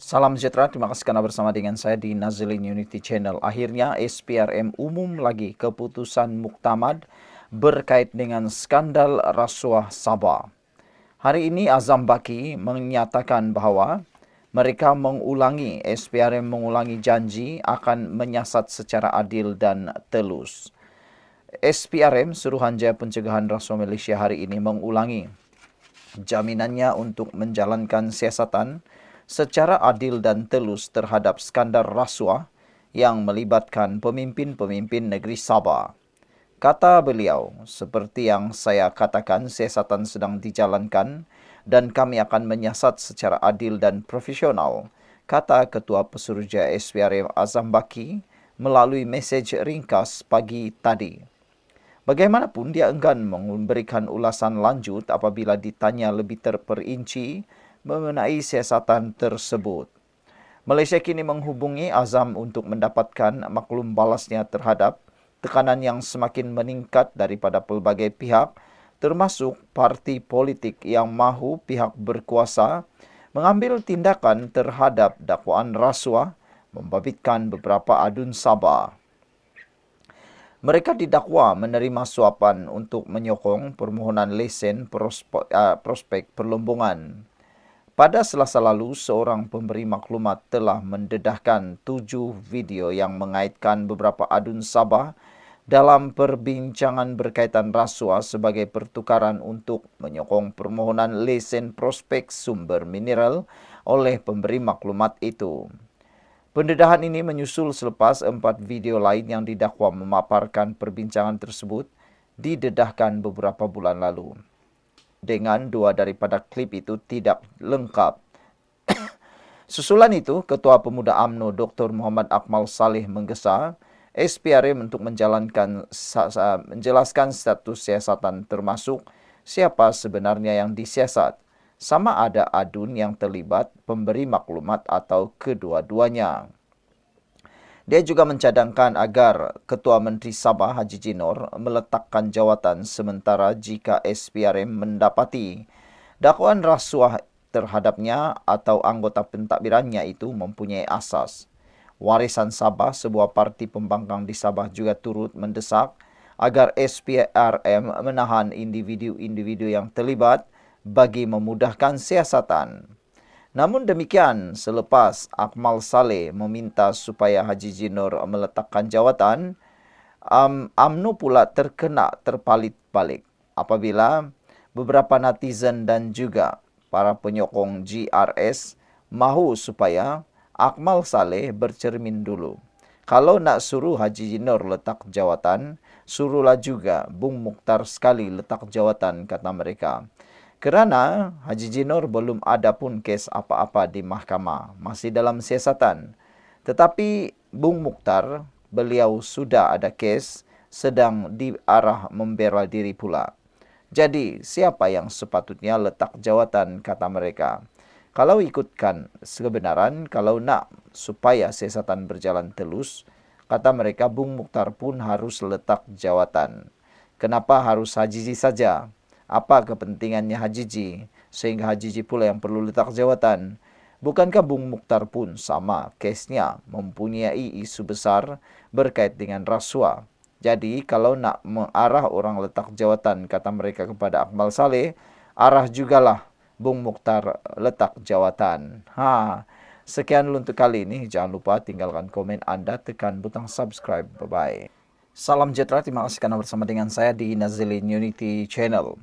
Salam sejahtera, terima kasih karena bersama dengan saya di Nazilin Unity Channel. Akhirnya SPRM umum lagi keputusan muktamad berkait dengan skandal rasuah Sabah. Hari ini Azam Baki menyatakan bahwa mereka SPRM mengulangi janji akan menyiasat secara adil dan telus. SPRM, Suruhanjaya Pencegahan Rasuah Malaysia hari ini mengulangi jaminannya untuk menjalankan siasatan secara adil dan telus terhadap skandal rasuah yang melibatkan pemimpin-pemimpin negeri Sabah. Kata beliau, seperti yang saya katakan, siasatan sedang dijalankan dan kami akan menyiasat secara adil dan profesional, kata Ketua Pesuruhjaya SPRM Azam Baki melalui mesej ringkas pagi tadi. Bagaimanapun, dia enggan memberikan ulasan lanjut apabila ditanya lebih terperinci mengenai siasatan tersebut. Malaysia kini menghubungi Azam untuk mendapatkan maklum balasnya terhadap tekanan yang semakin meningkat daripada pelbagai pihak, termasuk parti politik yang mahu pihak berkuasa mengambil tindakan terhadap dakwaan rasuah membabitkan beberapa adun Sabah. Mereka didakwa menerima suapan untuk menyokong permohonan lesen prospek perlombongan. Pada Selasa lalu, seorang pemberi maklumat telah mendedahkan 7 video yang mengaitkan beberapa adun Sabah dalam perbincangan berkaitan rasuah sebagai pertukaran untuk menyokong permohonan lesen prospek sumber mineral oleh pemberi maklumat itu. Pendedahan ini menyusul selepas 4 video lain yang didakwa memaparkan perbincangan tersebut didedahkan beberapa bulan lalu. Dengan 2 daripada klip itu tidak lengkap. Susulan itu, Ketua Pemuda UMNO Dr. Muhammad Akmal Saleh menggesa SPRM untuk menjelaskan status siasatan termasuk siapa sebenarnya yang disiasat, sama ada adun yang terlibat, pemberi maklumat atau kedua-duanya. Dia juga mencadangkan agar Ketua Menteri Sabah Haji Jinor meletakkan jawatan sementara jika SPRM mendapati dakwaan rasuah terhadapnya atau anggota pentadbirannya itu mempunyai asas. Warisan Sabah, sebuah parti pembangkang di Sabah, juga turut mendesak agar SPRM menahan individu-individu yang terlibat bagi memudahkan siasatan. Namun demikian, selepas Akmal Saleh meminta supaya Haji Jinor meletakkan jawatan, UMNO pula terkena terpalit balik apabila beberapa netizen dan juga para penyokong GRS mahu supaya Akmal Saleh bercermin dulu. Kalau nak suruh Haji Jinor letak jawatan, suruhlah juga Bung Mukhtar sekali letak jawatan, kata mereka. Kerana Haji Jinor belum ada pun kes apa-apa di mahkamah, masih dalam siasatan. Tetapi Bung Mukhtar, beliau sudah ada kes sedang diarah membela diri pula. Jadi, siapa yang sepatutnya letak jawatan, kata mereka. Kalau ikutkan kebenaran, kalau nak supaya siasatan berjalan telus, kata mereka, Bung Mukhtar pun harus letak jawatan. Kenapa harus Haji saja? Apa kepentingannya Haji sehingga Haji pula yang perlu letak jawatan? Bukankah Bung Mukhtar pun sama kesnya mempunyai isu besar berkait dengan rasuah? Jadi kalau nak mengarah orang letak jawatan, kata mereka, kepada Akmal Saleh, arah jugalah Bung Mukhtar letak jawatan. Sekian dulu untuk kali ini. Jangan lupa tinggalkan komen anda, tekan butang subscribe. Bye-bye. Salam sejahtera, terima kasih karena bersama dengan saya di Nazilin Unity Channel.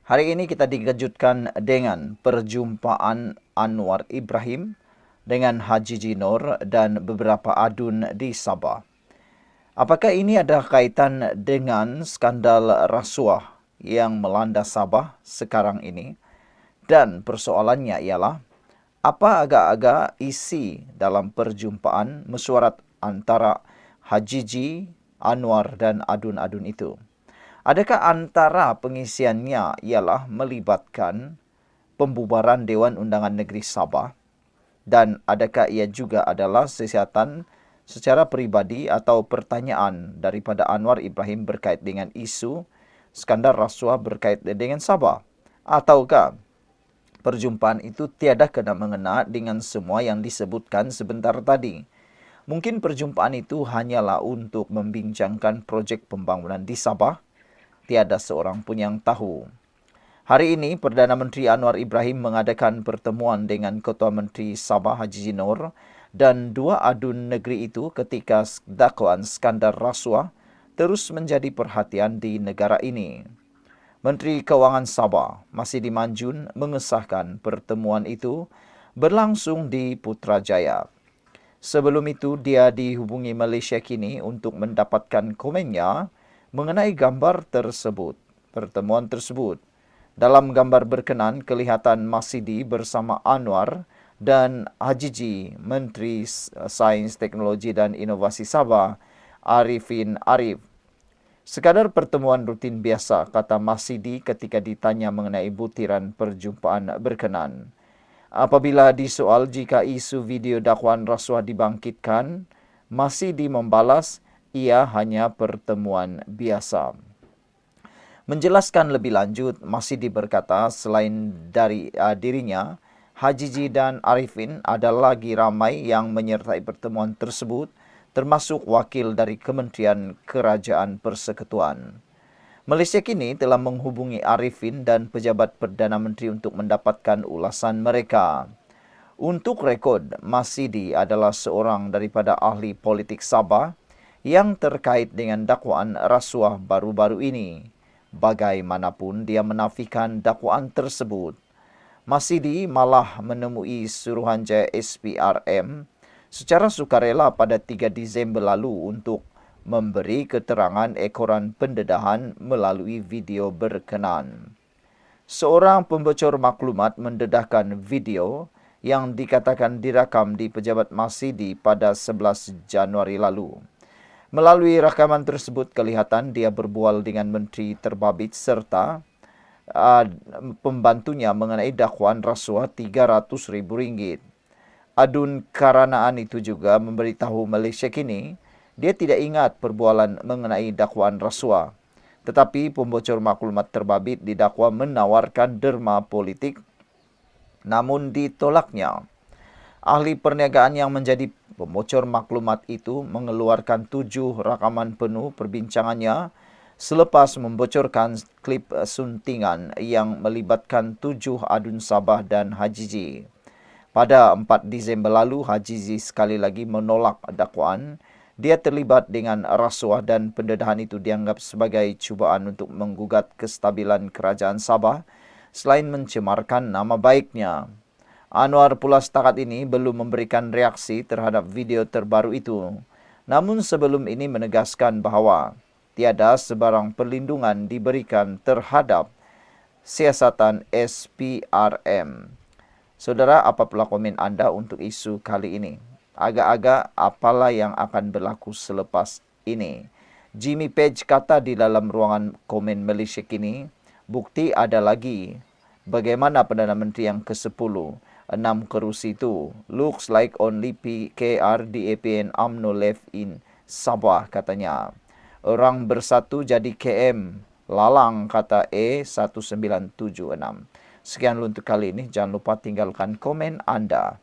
Hari ini kita dikejutkan dengan perjumpaan Anwar Ibrahim dengan Haji Jinor dan beberapa adun di Sabah. Apakah ini ada kaitan dengan skandal rasuah yang melanda Sabah sekarang ini? Dan persoalannya ialah, apa agak-agak isi dalam perjumpaan mesyuarat antara Haji Anwar dan adun-adun itu? Adakah antara pengisiannya ialah melibatkan pembubaran Dewan Undangan Negeri Sabah, dan adakah ia juga adalah siasatan secara peribadi atau pertanyaan daripada Anwar Ibrahim berkait dengan isu skandal rasuah berkait dengan Sabah? Ataukah Perjumpaan itu tiada kena-mengena dengan semua yang disebutkan sebentar tadi. Mungkin perjumpaan itu hanyalah untuk membincangkan proyek pembangunan di Sabah. Tiada seorang pun yang tahu. Hari ini, Perdana Menteri Anwar Ibrahim mengadakan pertemuan dengan Ketua Menteri Sabah Haji Jinor dan dua adun negeri itu ketika dakwaan skandal rasuah terus menjadi perhatian di negara ini. Menteri Keuangan Sabah, Masidi Manjun, mengesahkan pertemuan itu berlangsung di Putrajaya. Sebelum itu, dia dihubungi Malaysia kini untuk mendapatkan komennya mengenai gambar tersebut. Pertemuan tersebut. Dalam gambar berkenan, kelihatan Masidi bersama Anwar dan Haji Ji, Menteri Sains, Teknologi dan Inovasi Sabah, Arifin Arif. Sekadar pertemuan rutin biasa, kata Masidi ketika ditanya mengenai butiran perjumpaan berkenan. Apabila disoal jika isu video dakwaan rasuah dibangkitkan, Masidi membalas, ia hanya pertemuan biasa. Menjelaskan lebih lanjut, Masidi berkata selain dari dirinya, Haji Ji dan Arifin ada lagi ramai yang menyertai pertemuan tersebut, termasuk wakil dari Kementerian Kerajaan Persekutuan. Malaysia kini telah menghubungi Arifin dan pejabat Perdana Menteri untuk mendapatkan ulasan mereka. Untuk rekod, Masidi adalah seorang daripada ahli politik Sabah yang terkait dengan dakwaan rasuah baru-baru ini. Bagaimanapun, dia menafikan dakwaan tersebut. Masidi malah menemui Suruhanjaya SPRM secara sukarela pada 3 Disember lalu untuk memberi keterangan ekoran pendedahan melalui video berkenan. Seorang pembocor maklumat mendedahkan video yang dikatakan direkam di pejabat Masidi pada 11 Januari lalu. Melalui rakaman tersebut kelihatan dia berbual dengan Menteri Terbabit serta pembantunya mengenai dakwaan rasuah RM300,000. Adun Karanaan itu juga memberitahu Malaysia kini dia tidak ingat perbualan mengenai dakwaan rasuah. Tetapi pembocor maklumat Terbabit didakwa menawarkan derma politik namun ditolaknya. Ahli perniagaan yang menjadi pembocor maklumat itu mengeluarkan 7 rakaman penuh perbincangannya selepas membocorkan klip suntingan yang melibatkan 7 adun Sabah dan Haji Ji. Pada 4 Disember lalu, Haji Ji sekali lagi menolak dakwaan. Dia terlibat dengan rasuah dan pendedahan itu dianggap sebagai cubaan untuk menggugat kestabilan kerajaan Sabah selain mencemarkan nama baiknya. Anwar pula setakat ini belum memberikan reaksi terhadap video terbaru itu. Namun sebelum ini menegaskan bahawa tiada sebarang perlindungan diberikan terhadap siasatan SPRM. Saudara, apa pula komen anda untuk isu kali ini? Agak-agak apalah yang akan berlaku selepas ini? Jimmy Page kata di dalam ruangan komen Malaysia kini, bukti ada lagi. Bagaimana Perdana Menteri yang ke-10? 6 kerusi itu. Looks like only PKR, DAP and UMNO left in Sabah, katanya. Orang bersatu jadi KM. Lalang, kata E1976. Sekian untuk kali ini. Jangan lupa tinggalkan komen anda.